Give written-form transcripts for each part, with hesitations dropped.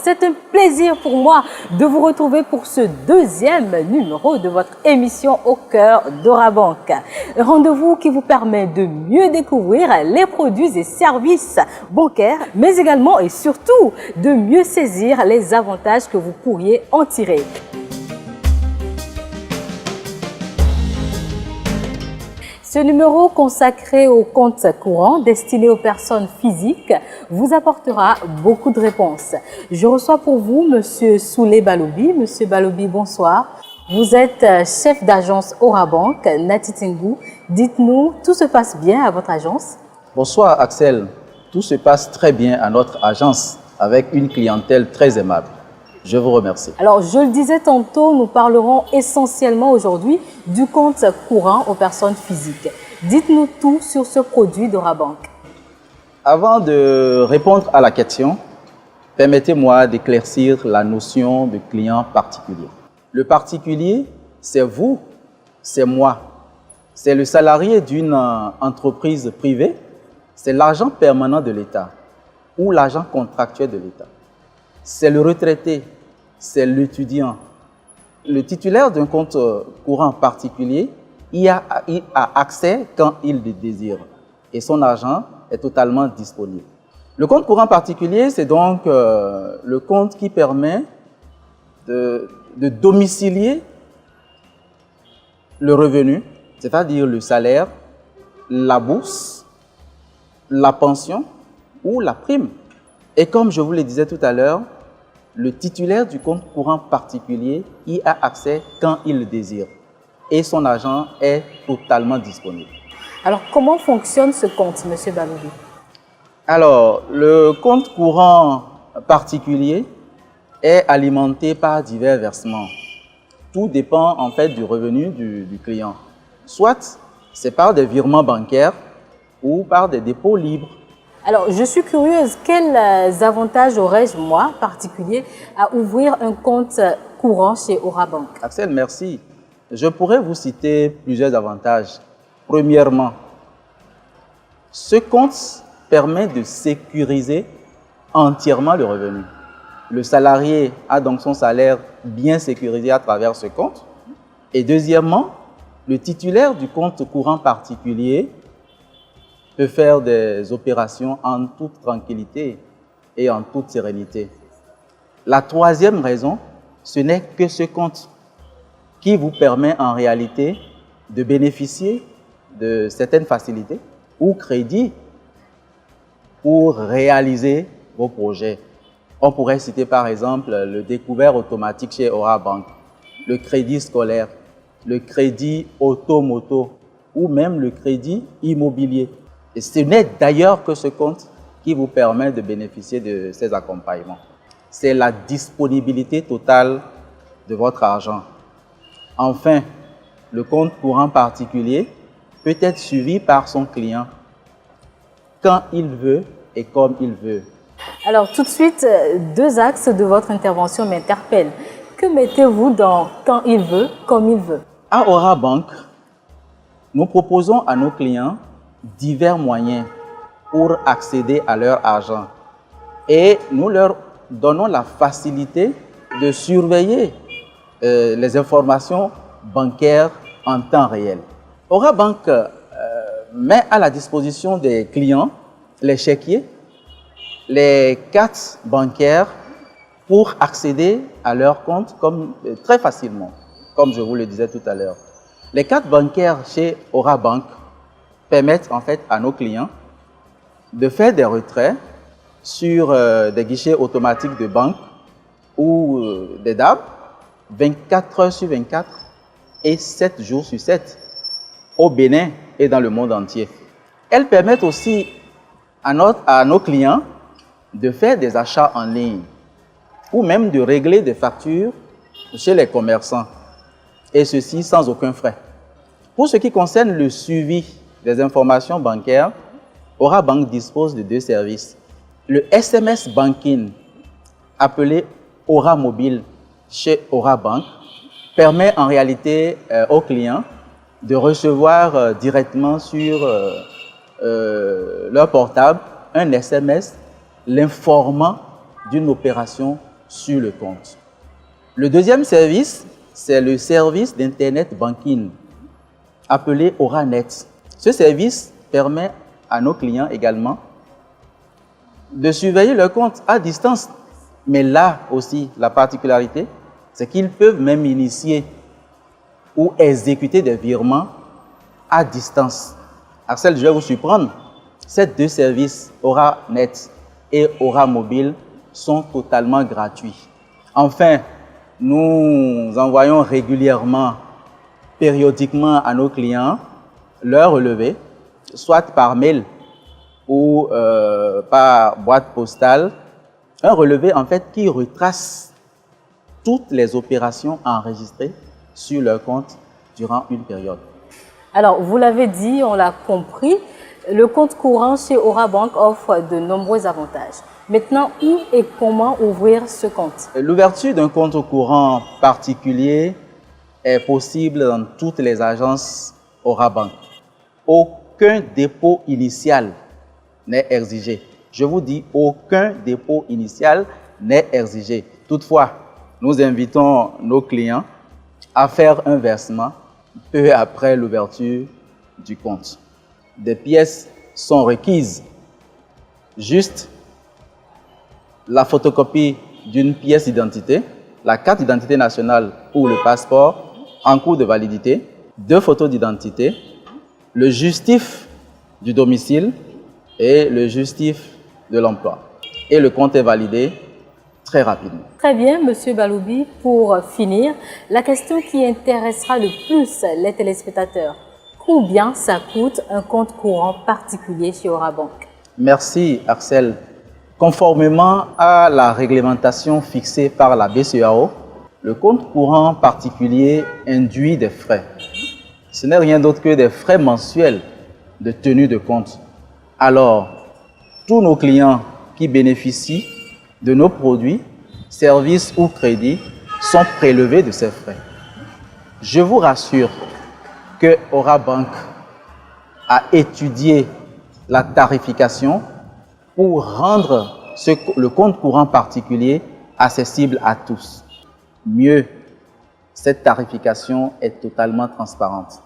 c'est un plaisir pour moi de vous retrouver pour ce deuxième numéro de votre émission Au cœur d'Orabank. Un rendez-vous qui vous permet de mieux découvrir les produits et services bancaires, mais également et surtout de mieux saisir les avantages que vous pourriez en tirer. Ce numéro consacré aux comptes courants destinés aux personnes physiques vous apportera beaucoup de réponses. Je reçois pour vous Monsieur Souley Balobi. Monsieur Balobi, bonsoir. Vous êtes chef d'agence Orabank, Natitingou. Dites-nous, tout se passe bien à votre agence? Bonsoir Axel. Tout se passe très bien à notre agence avec une clientèle très aimable. Je vous remercie. Alors, je le disais tantôt, nous parlerons essentiellement aujourd'hui du compte courant aux personnes physiques. Dites-nous tout sur ce produit d'Orabank. Avant de répondre à la question, permettez-moi d'éclaircir la notion de client particulier. Le particulier, c'est vous, c'est moi. C'est le salarié d'une entreprise privée, c'est l'agent permanent de l'État ou l'agent contractuel de l'État. C'est le retraité, c'est l'étudiant. Le titulaire d'un compte courant particulier, il a accès quand il le désire et son argent est totalement disponible. Le compte courant particulier, c'est donc le compte qui permet de domicilier le revenu, c'est-à-dire le salaire, la bourse, la pension ou la prime. Et comme je vous le disais tout à l'heure, le titulaire du compte courant particulier y a accès quand il le désire et son argent est totalement disponible. Alors, comment fonctionne ce compte, Monsieur Balobi? Alors, le compte courant particulier est alimenté par divers versements. Tout dépend en fait du revenu du client. Soit c'est par des virements bancaires ou par des dépôts libres. Alors, je suis curieuse, quels avantages aurais-je, moi, particulier, à ouvrir un compte courant chez Orabank? Axel, merci. Je pourrais vous citer plusieurs avantages. Premièrement, ce compte permet de sécuriser entièrement le revenu. Le salarié a donc son salaire bien sécurisé à travers ce compte. Et deuxièmement, le titulaire du compte courant particulier peut faire des opérations en toute tranquillité et en toute sérénité. La troisième raison, ce n'est que ce compte qui vous permet en réalité de bénéficier de certaines facilités ou crédits pour réaliser vos projets. On pourrait citer par exemple le découvert automatique chez Orabank, le crédit scolaire, le crédit auto-moto ou même le crédit immobilier. Et ce n'est d'ailleurs que ce compte qui vous permet de bénéficier de ces accompagnements. C'est la disponibilité totale de votre argent. Enfin, le compte courant particulier peut être suivi par son client quand il veut et comme il veut. Alors, tout de suite, deux axes de votre intervention m'interpellent. Que mettez-vous dans « quand il veut, comme il veut » ? À Orabank, nous proposons à nos clients divers moyens pour accéder à leur argent et nous leur donnons la facilité de surveiller les informations bancaires en temps réel. Orabank met à la disposition des clients les chéquiers, les cartes bancaires pour accéder à leur compte très facilement, comme je vous le disais tout à l'heure. Les cartes bancaires chez Orabank permettent en fait à nos clients de faire des retraits sur des guichets automatiques de banque ou des DAB 24 heures sur 24 et 7 jours sur 7 au Bénin et dans le monde entier. Elles permettent aussi à nos clients de faire des achats en ligne ou même de régler des factures chez les commerçants et ceci sans aucun frais. Pour ce qui concerne le suivi des informations bancaires, Orabank dispose de deux services. Le SMS Banking, appelé Aura Mobile chez Orabank, permet en réalité aux clients de recevoir directement sur leur portable un SMS l'informant d'une opération sur le compte. Le deuxième service, c'est le service d'Internet Banking, appelé Oranet. Ce service permet à nos clients également de surveiller leur compte à distance. Mais là aussi, la particularité, c'est qu'ils peuvent même initier ou exécuter des virements à distance. Axel, je vais vous surprendre. Ces deux services, Oranet et Aura Mobile, sont totalement gratuits. Enfin, nous envoyons régulièrement, périodiquement à nos clients leur relevé, soit par mail ou par boîte postale, un relevé en fait qui retrace toutes les opérations enregistrées sur leur compte durant une période. Alors, vous l'avez dit, on l'a compris, le compte courant chez Aura Bank offre de nombreux avantages. Maintenant, où et comment ouvrir ce compte? L'ouverture d'un compte courant particulier est possible dans toutes les agences Aura Bank. Aucun dépôt initial n'est exigé. Je vous dis, aucun dépôt initial n'est exigé. Toutefois, nous invitons nos clients à faire un versement peu après l'ouverture du compte. Des pièces sont requises. Juste la photocopie d'une pièce d'identité, la carte d'identité nationale ou le passeport en cours de validité, 2 photos d'identité, le justif du domicile et le justif de l'emploi. Et le compte est validé très rapidement. Très bien, Monsieur Baloubi. Pour finir, la question qui intéressera le plus les téléspectateurs. Combien ça coûte un compte courant particulier chez Aura Bank? Merci, Axel. Conformément à la réglementation fixée par la BCEAO, le compte courant particulier induit des frais. Ce n'est rien d'autre que des frais mensuels de tenue de compte. Alors, tous nos clients qui bénéficient de nos produits, services ou crédits sont prélevés de ces frais. Je vous rassure que Aura Bank a étudié la tarification pour rendre le compte courant particulier accessible à tous. Mieux, cette tarification est totalement transparente.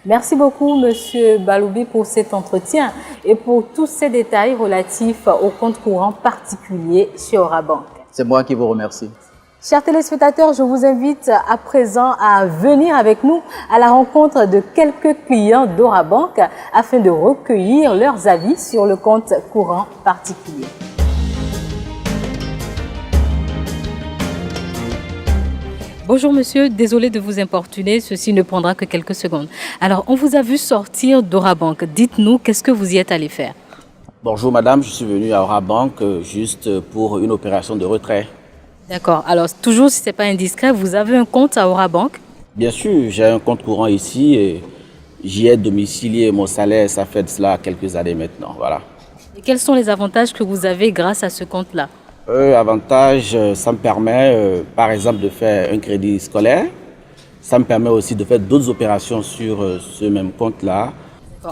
Merci beaucoup, Monsieur Baloubi, pour cet entretien et pour tous ces détails relatifs au compte courant particulier chez Aura Bank. C'est moi qui vous remercie. Chers téléspectateurs, je vous invite à présent à venir avec nous à la rencontre de quelques clients d'Aura Bank afin de recueillir leurs avis sur le compte courant particulier. Bonjour monsieur, désolé de vous importuner, ceci ne prendra que quelques secondes. Alors, on vous a vu sortir d'Aura Bank. Dites-nous, qu'est-ce que vous y êtes allé faire? Bonjour madame, je suis venu à Aura Bank juste pour une opération de retrait. D'accord. Alors, toujours si ce n'est pas indiscret, vous avez un compte à Aura Bank? Bien sûr, j'ai un compte courant ici et j'y ai domicilié mon salaire, ça fait de cela quelques années maintenant, voilà. Et quels sont les avantages que vous avez grâce à ce compte-là? Avantage, ça me permet par exemple de faire un crédit scolaire. Ça me permet aussi de faire d'autres opérations sur ce même compte-là.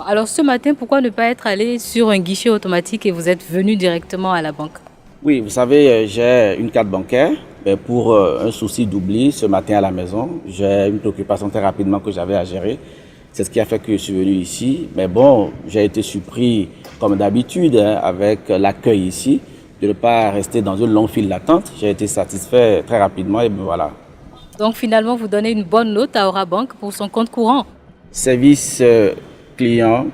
Alors ce matin, pourquoi ne pas être allé sur un guichet automatique et vous êtes venu directement à la banque? Oui, vous savez, j'ai une carte bancaire. Mais pour un souci d'oubli, ce matin à la maison, j'ai une préoccupation très rapidement que j'avais à gérer. C'est ce qui a fait que je suis venu ici. Mais bon, j'ai été surpris, comme d'habitude, avec l'accueil ici, de ne pas rester dans une longue file d'attente. J'ai été satisfait très rapidement et voilà. Donc finalement, vous donnez une bonne note à Aura Bank pour son compte courant? Service client,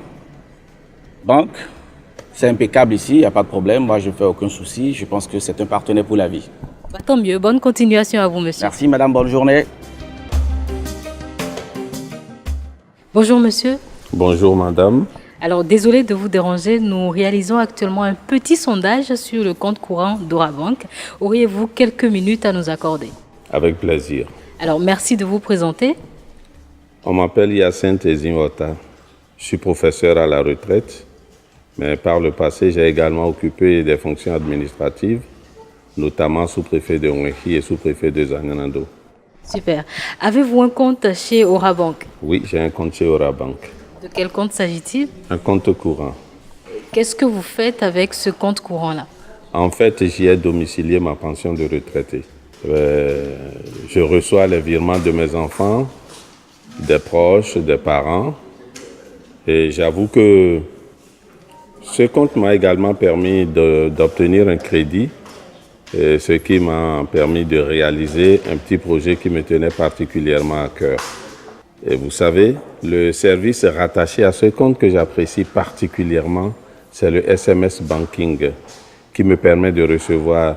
banque, c'est impeccable ici, il n'y a pas de problème. Moi, je ne fais aucun souci. Je pense que c'est un partenaire pour la vie. Bah, tant mieux. Bonne continuation à vous, monsieur. Merci, madame. Bonne journée. Bonjour, monsieur. Bonjour, madame. Alors, désolé de vous déranger. Nous réalisons actuellement un petit sondage sur le compte courant d'Aura Bank. Auriez-vous quelques minutes à nous accorder? Avec plaisir. Alors, merci de vous présenter. On m'appelle Hyacinthe Ezinwota. Je suis professeur à la retraite, mais par le passé, j'ai également occupé des fonctions administratives, notamment sous-préfet de Ouenchi et sous-préfet de Zanganando. Super. Avez-vous un compte chez Aura Bank? Oui, j'ai un compte chez Aura Bank. De quel compte s'agit-il? Un compte courant. Qu'est-ce que vous faites avec ce compte courant-là? En fait, j'y ai domicilié ma pension de retraité. Je reçois les virements de mes enfants, des proches, des parents. Et j'avoue que ce compte m'a également permis d'obtenir un crédit, ce qui m'a permis de réaliser un petit projet qui me tenait particulièrement à cœur. Et vous savez, le service rattaché à ce compte que j'apprécie particulièrement, c'est le SMS Banking, qui me permet de recevoir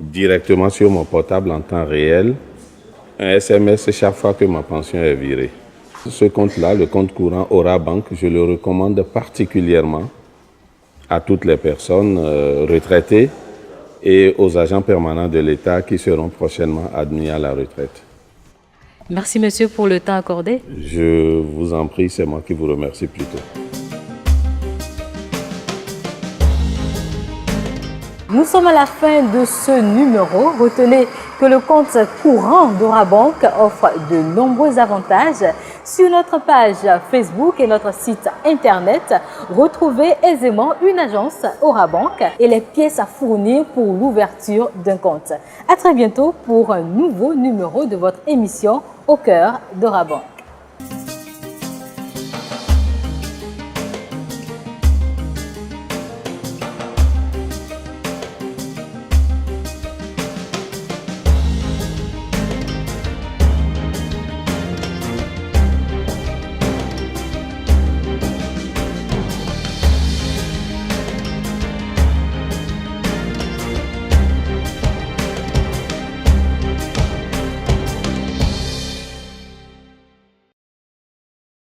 directement sur mon portable en temps réel un SMS chaque fois que ma pension est virée. Ce compte-là, le compte courant Aura Bank, je le recommande particulièrement à toutes les personnes retraitées et aux agents permanents de l'État qui seront prochainement admis à la retraite. Merci monsieur pour le temps accordé. Je vous en prie, c'est moi qui vous remercie plutôt. Nous sommes à la fin de ce numéro. Retenez que le compte courant d'Aura Bank offre de nombreux avantages. Sur notre page Facebook et notre site internet, retrouvez aisément une agence Aura Bank et les pièces à fournir pour l'ouverture d'un compte. À très bientôt pour un nouveau numéro de votre émission Au cœur d'Aura Bank.